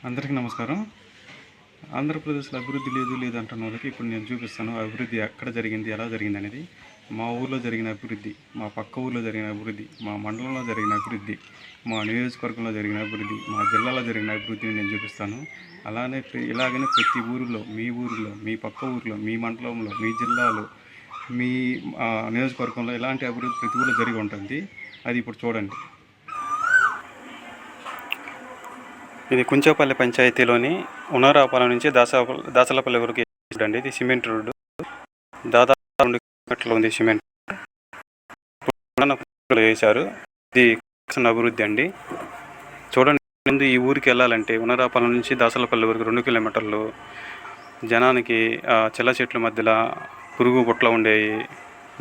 అందరికీ నమస్కారం. ఆంధ్రప్రదేశ్‌లో అభివృద్ధి లేదు అంటున్న వాళ్ళకి ఇప్పుడు నేను చూపిస్తాను. అభివృద్ధి ఎక్కడ జరిగింది, ఎలా జరిగిందనేది. మా ఊర్లో జరిగిన అభివృద్ధి, మా పక్క ఊర్లో జరిగిన అభివృద్ధి, మా మండలంలో జరిగిన అభివృద్ధి, మా నియోజకవర్గంలో జరిగిన అభివృద్ధి, మా జిల్లాలో జరిగిన అభివృద్ధిని నేను చూపిస్తాను. ఇలాగనే ప్రతి ఊరిలో, మీ పక్క ఊరిలో, మీ మండలంలో, మీ జిల్లాలో, మీ నియోజకవర్గంలో ఇలాంటి అభివృద్ధి ప్రతి ఊరిలో జరిగి ఉంటుంది. అది ఇప్పుడు చూడండి. ఇది కుంచేపల్లి పంచాయతీలోని ఉనరాపాలెం నుంచి దాసలపల్లి వరకు చూడండి. ఇది సిమెంట్ రోడ్డు. దాదాపు 2 కిలోమీటర్లు ఉంది సిమెంట్ వేశారు. ఇది అభివృద్ధి అండి. చూడండి, ముందు ఈ ఊరికి వెళ్ళాలంటే ఉనరాపాలెం నుంచి దాసలపల్లి వరకు 2 కిలోమీటర్లు. జనానికి చెల్ల చెట్ల మధ్యలో పురుగు పుట్ల ఉండేవి.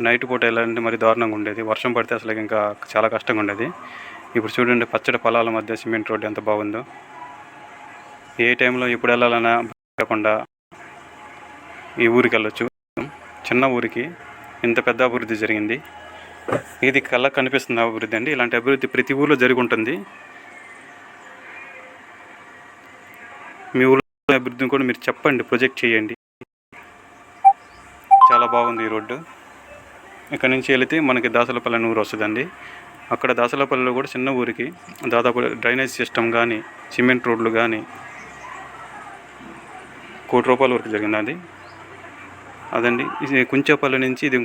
నైట్ పూట వెళ్ళాలంటే మరి దారుణంగా ఉండేది. వర్షం పడితే అసలు ఇంకా చాలా కష్టంగా ఉండేది. ఇప్పుడు చూడండి, పచ్చడి పొలాల మధ్య సిమెంట్ రోడ్డు ఎంత బాగుందో. ఏ టైంలో ఎప్పుడు వెళ్ళాలన్నా కాకుండా ఈ ఊరికి వెళ్ళొచ్చు. చిన్న ఊరికి ఇంత పెద్ద అభివృద్ధి జరిగింది. ఇది కళ్ళకు కనిపిస్తున్న అభివృద్ధి అండి. ఇలాంటి అభివృద్ధి ప్రతి ఊర్లో జరిగి ఉంటుంది. మీ ఊళ్ళో అభివృద్ధిని కూడా మీరు చెప్పండి, ప్రొజెక్ట్ చేయండి. చాలా బాగుంది ఈ రోడ్డు. ఇక్కడ నుంచి వెళితే మనకి దాసలపల్లి ఊరు వస్తుందండి. అక్కడ దాసలపల్లిలో కూడా చిన్న ఊరికి దాదాపు డ్రైనేజ్ సిస్టమ్ కానీ, సిమెంట్ రోడ్లు కానీ ₹1 కోటి వరకు జరిగింది. అదండి. ఇది కుంచేపల్లి నుంచి ఇది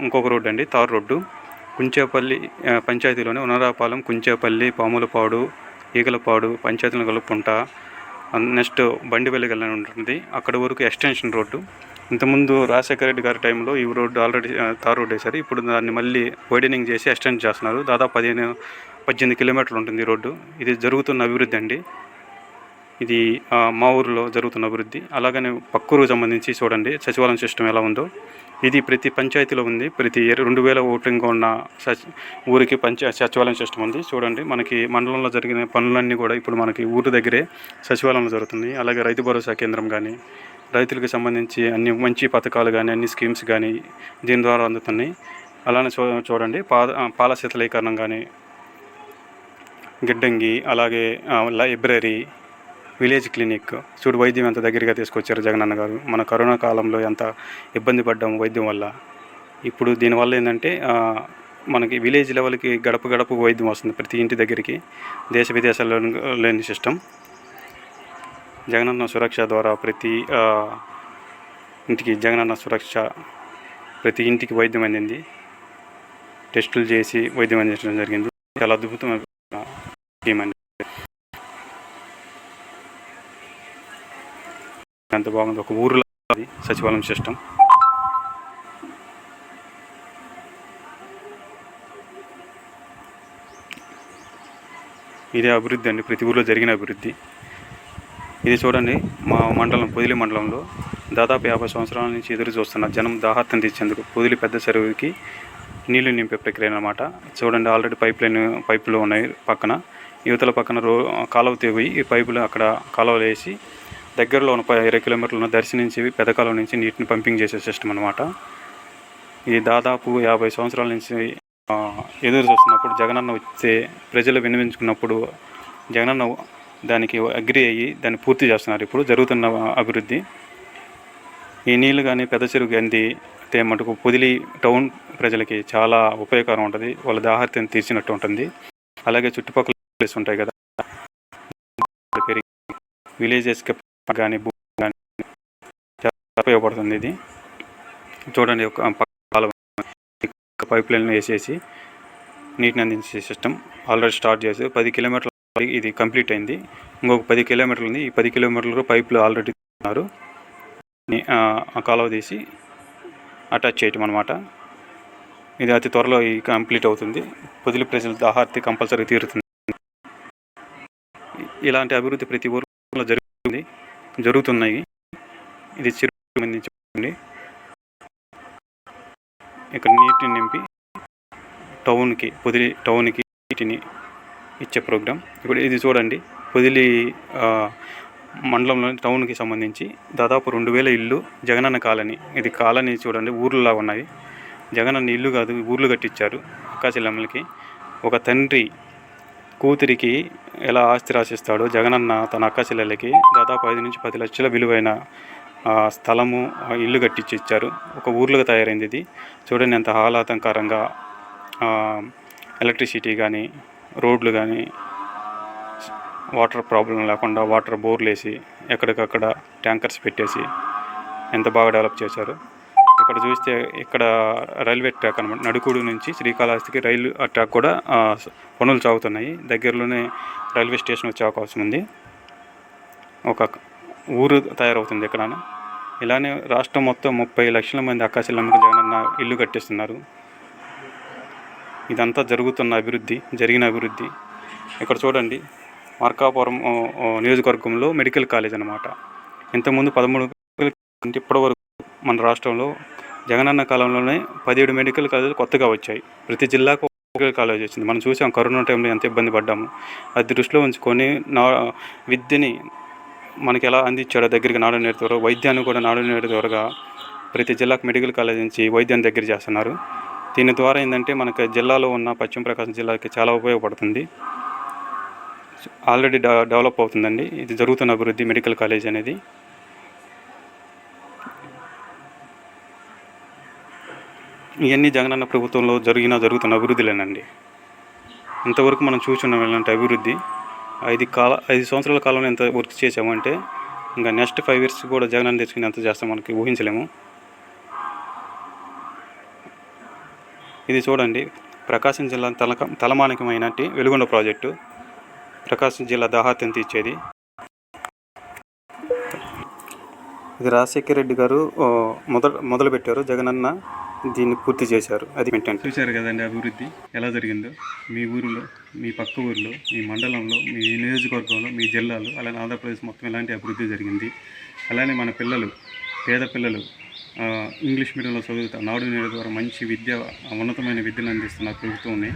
ఇంకొక రోడ్డు అండి, తార్ రోడ్డు. కుంచేపల్లి పంచాయతీలోనే ఉనరాపాలెం, కుంచేపల్లి, పాములపాడు, ఈగలపాడు పంచాయతీలను కలుపుకుంటా నెక్స్ట్ బండివెల్లిగల్లని ఉంటుంది. అక్కడ వరకు ఎక్స్టెన్షన్ రోడ్డు. ఇంతకుముందు రాజశేఖర రెడ్డి గారి టైంలో ఈ రోడ్డు ఆల్రెడీ తార్ రోడ్డు వేశారు. ఇప్పుడు దాన్ని మళ్ళీ వైడనింగ్ చేసి ఎక్స్టెండ్ చేస్తున్నారు. దాదాపు 18 కిలోమీటర్లు ఉంటుంది ఈ రోడ్డు. ఇది జరుగుతున్న అభివృద్ధి అండి. ఇది మా ఊరిలో జరుగుతున్న అభివృద్ధి. అలాగనే పక్కూరుకు సంబంధించి చూడండి సచివాలయం సిస్టమ్ ఎలా ఉందో. ఇది ప్రతి పంచాయతీలో ఉంది. ప్రతి 2000 ఓటింగ్ ఉన్న ఊరికి సచివాలయం సిస్టమ్ ఉంది. చూడండి, మనకి మండలంలో జరిగిన పనులన్నీ కూడా ఇప్పుడు మనకి ఊరి దగ్గరే సచివాలయంలో జరుగుతున్నాయి. అలాగే రైతు భరోసా కేంద్రం కానీ, రైతులకు సంబంధించి అన్ని మంచి పథకాలు కానీ, అన్ని స్కీమ్స్ కానీ దీని ద్వారా అందుతున్నాయి. అలానే చూడండి, పాల శీతలీకరణం కానీ, గిడ్డంగి, అలాగే లైబ్రరీ, విలేజ్ క్లినిక్. చూడు, వైద్యం ఎంత దగ్గరగా తీసుకొచ్చారు జగనన్న గారు. మన కరోనా కాలంలో ఎంత ఇబ్బంది పడ్డాము వైద్యం వల్ల. ఇప్పుడు దీనివల్ల ఏంటంటే మనకి విలేజ్ లెవెల్కి గడప గడపకు వైద్యం వస్తుంది ప్రతి ఇంటి దగ్గరికి. దేశ విదేశాల్లో లేని సిస్టమ్. జగనన్న సురక్ష ద్వారా ప్రతి ఇంటికి జగనన్న సురక్ష, ప్రతి ఇంటికి వైద్యం అందింది. టెస్టులు చేసి వైద్యం అందించడం జరిగింది. చాలా అద్భుతమైన స్కీమ్ అండి. ఎంత బాగుంది. ఒక ఊరిలో సచివాలయం సిస్టమ్. ఇదే అభివృద్ధి అండి, ప్రతి ఊరిలో జరిగిన అభివృద్ధి. ఇది చూడండి, మా మండలం పొదిలి మండలంలో దాదాపు 50 సంవత్సరాల నుంచి ఎదురు చూస్తున్న జనం దాహార్తం తీర్చేందుకు పొదిలి పెద్ద చెరువుకి నీళ్లు నింపే ప్రక్రియ అన్నమాట. చూడండి, ఆల్రెడీ పైపులు ఉన్నాయి పక్కన. యువతల పక్కన కాలువ తెగి ఈ పైపులు అక్కడ కాలువలు వేసి దగ్గరలో ఉన్న 20 కిలోమీటర్లు ఉన్న దర్శి నుంచి పెదకాలం నుంచి నీటిని పంపింగ్ చేసే సిస్టమ్ అనమాట. ఇది దాదాపు 50 సంవత్సరాల నుంచి ఎదురు చూస్తున్నప్పుడు జగనన్న వస్తే ప్రజలు విన్నవించుకున్నప్పుడు జగనన్న దానికి అగ్రి అయ్యి దాన్ని పూర్తి చేస్తున్నారు. ఇప్పుడు జరుగుతున్న అభివృద్ధి. ఈ నీళ్లు కానీ పెద్ద చెరువు అందితే మటుకు పొదిలి టౌన్ ప్రజలకి చాలా ఉపయోగకరం ఉంటుంది. వాళ్ళ దాహార్తిని తీర్చినట్టు ఉంటుంది. అలాగే చుట్టుపక్కల ప్లేస్ ఉంటాయి కదా, పెరిగి విలేజెస్కి కానీ కానీ చాలా ఉపయోగపడుతుంది. ఇది చూడండి, ఒక పైప్ లైన్ వేసేసి నీటిని అందించే సిస్టమ్ ఆల్రెడీ స్టార్ట్ చేసి 10 కిలోమీటర్లు ఇది కంప్లీట్ అయింది. ఇంకొక 10 కిలోమీటర్లు ఉంది. ఈ 10 కిలోమీటర్లు పైపులు ఆల్రెడీ ఉన్నారు. ఆ కాలువ తీసి అటాచ్ చేయటం అనమాట. ఇది అతి త్వరలో కంప్లీట్ అవుతుంది. పొదిలి ప్రజల దాహార్తి కంపల్సరీ తీరుతుంది. ఇలాంటి అభివృద్ధి ప్రతి ఊరిలో జరుగుతున్నాయి. ఇది చెరువు సంబంధించి ఇక్కడ నీటిని నింపి పొదిలి టౌన్కి నీటిని ఇచ్చే ప్రోగ్రాం. ఇప్పుడు ఇది చూడండి, పొదిలి మండలంలోని టౌన్కి సంబంధించి దాదాపు 2000 ఇల్లు జగనన్న కాలనీ. ఇది కాలనీ చూడండి, ఊర్లులా ఉన్నాయి. జగనన్న ఇల్లు కాదు, ఊర్లు కట్టించారు అక్కా చెల్లెమ్మలకి. ఒక తండ్రి కూతురికి ఎలా ఆస్తి రాసిస్తాడో జగనన్న తన అక్క చెల్లెలకి దాదాపు 5 నుంచి 10 లక్షల విలువైన స్థలము, ఇల్లు కట్టించి ఇచ్చారు. ఒక ఊర్లోకి తయారైంది ఇది. చూడండి ఎంత ఆహ్లాదకరంగా ఎలక్ట్రిసిటీ కానీ, రోడ్లు కానీ, వాటర్ ప్రాబ్లం లేకుండా వాటర్ బోర్లు వేసి ఎక్కడికక్కడ ట్యాంకర్స్ పెట్టేసి ఎంత బాగా డెవలప్ చేశారు. ఇక్కడ చూస్తే ఇక్కడ రైల్వే ట్రాక్ అనమాట. నడుకూడు నుంచి శ్రీకాళహస్తికి రైలు ట్రాక్ కూడా పనులు సాగుతున్నాయి. దగ్గరలోనే రైల్వే స్టేషన్ వచ్చే అవకాశం ఉంది. ఒక ఊరు తయారవుతుంది ఇక్కడ. ఇలానే రాష్ట్రం మొత్తం 30 లక్షల మంది అక్కాచెల్లెమ్మకు జగనన్న ఇల్లు కట్టిస్తున్నారు. ఇదంతా జరిగిన అభివృద్ధి. ఇక్కడ చూడండి, మార్కాపురం నియోజకవర్గంలో మెడికల్ కాలేజ్ అనమాట. ఇంతకుముందు 13 ఇప్పటివరకు మన రాష్ట్రంలో జగనన్న కాలంలోనే 17 మెడికల్ కాలేజీలు కొత్తగా వచ్చాయి. ప్రతి జిల్లాకు మెడికల్ కాలేజ్ వచ్చింది. మనం చూసాం కరోనా టైంలో ఎంత ఇబ్బంది పడ్డాము. అది దృష్టిలో ఉంచుకొని విద్యని మనకి ఎలా అందించాడో దగ్గరికి నాడు నేడు ద్వారా, వైద్యాన్ని కూడా నాడు నేడు ద్వారాగా ప్రతి జిల్లాకు మెడికల్ కాలేజ్ నుంచి వైద్యాన్ని దగ్గర చేస్తున్నారు. దీని ద్వారా ఏంటంటే మనకు జిల్లాలో ఉన్న పశ్చిమ ప్రకాశం జిల్లాకి చాలా ఉపయోగపడుతుంది. ఆల్రెడీ డెవలప్ అవుతుందండి. ఇది జరుగుతున్న అభివృద్ధి మెడికల్ కాలేజ్ అనేది. ఇవన్నీ జగనన్న ప్రభుత్వంలో జరుగుతున్న అభివృద్ధులేనండి. ఇంతవరకు మనం చూస్తున్నాం ఇలాంటి అభివృద్ధి. 5 సంవత్సరాల కాలంలో ఎంత వర్క్ చేసామంటే ఇంకా నెక్స్ట్ 5 years కూడా జగనన్న తెచ్చుకుని ఎంత చేస్తాం మనకి ఊహించలేము. ఇది చూడండి, ప్రకాశం జిల్లా తలమానికమైనటి వెలుగొండ ప్రాజెక్టు. ప్రకాశం జిల్లా దాహార్తిని తీర్చేది. ఇది రాజశేఖర రెడ్డి గారు మొదలుపెట్టారు. జగనన్న దీన్ని పూర్తి చేశారు. అది ఏంటంటే చూశారు కదండి అభివృద్ధి ఎలా జరిగిందో. మీ ఊరిలో, మీ పక్క ఊరిలో, మీ మండలంలో, మీ నియోజకవర్గంలో, మీ జిల్లాలో, అలానే ఆంధ్రప్రదేశ్ మొత్తం ఇలాంటి అభివృద్ధి జరిగింది. అలానే మన పిల్లలు, పేద పిల్లలు ఇంగ్లీష్ మీడియంలో చదువుతా నాడు నేడు ద్వారా మంచి ఉన్నతమైన విద్యను అందిస్తున్న ప్రభుత్వంని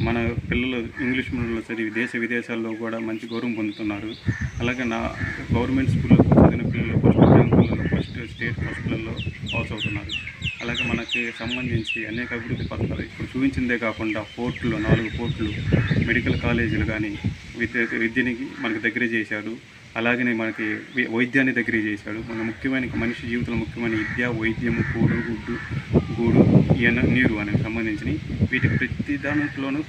మన పిల్లలు ఇంగ్లీష్ మీడియంలో చదివి దేశ విదేశాల్లో కూడా మంచి గౌరవం పొందుతున్నారు. అలాగే గవర్నమెంట్ స్కూల్లో చదివిన పిల్లలు ఫస్ట్ స్టేట్ ఫస్ట్లలో పాస్ అవుతున్నారు. అలాగే మనకి సంబంధించి అనేక అభివృద్ధి పథకాలు ఇప్పుడు చూపించిందే కాకుండా 4 పోర్టులు, మెడికల్ కాలేజీలు కానీ విద్యని మనకు దగ్గర చేశాడు. అలాగనే మనకి వైద్యాన్ని దగ్గర చేశాడు. మన ముఖ్యమైన మనిషి జీవితంలో ముఖ్యమైన విద్య, వైద్యము, గూడు, నీరు అనేవి సంబంధించినవి. వీటి ప్రతి దాంట్లోనూ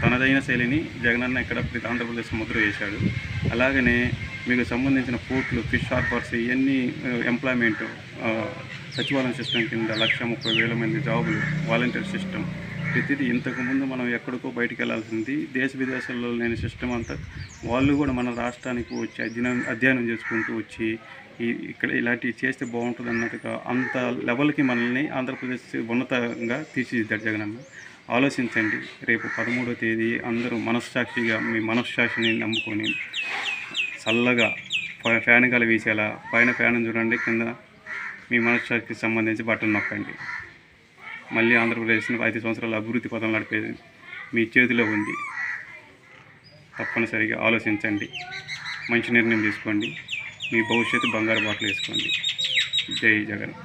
తనదైన శైలిని జగనన్న ఇక్కడ ప్రతి ఆంధ్రప్రదేశ్ ముద్ర వేశాడు. అలాగనే మీకు సంబంధించిన పోర్టులు, ఫిష్ హార్బర్స్, ఇవన్నీ ఎంప్లాయ్మెంట్ సచివాలయం సిస్టమ్ కింద 1,30,000 మంది జాబులు, వాలంటీర్ సిస్టమ్, ప్రతిదీ. ఇంతకుముందు మనం ఎక్కడికో బయటికి వెళ్ళాల్సింది, దేశ విదేశాల్లో లేని సిస్టమ్ అంతా వాళ్ళు కూడా మన రాష్ట్రానికి వచ్చి అధ్యయనం చేసుకుంటూ వచ్చి ఇక్కడ ఇలాంటివి చేస్తే బాగుంటుంది అన్నట్టుగా అంత లెవెల్కి మనల్ని ఆంధ్రప్రదేశ్ ఉన్నతంగా తీర్చిదిద్దాడు జగనన్న. ఆలోచించండి, రేపు 13వ తేదీ అందరూ మనస్సాక్షిగా మీ మనస్సాక్షిని నమ్ముకొని చల్లగా ఫ్యాన్ గాలి వీసేలా పైన ఫ్యాన్ చూడండి, కింద మీ మనస్సాక్షికి సంబంధించి బటన్ నొక్కండి. మళ్ళీ ఆంధ్రప్రదేశ్ని 5 సంవత్సరాల అభివృద్ధి పథం నడిపేది మీ చేతిలో ఉంది. తప్పనిసరిగా ఆలోచించండి, మంచి నిర్ణయం తీసుకోండి. మీ భవిష్యత్తు బంగారు బాటలు వేసుకోండి. జై జగన్.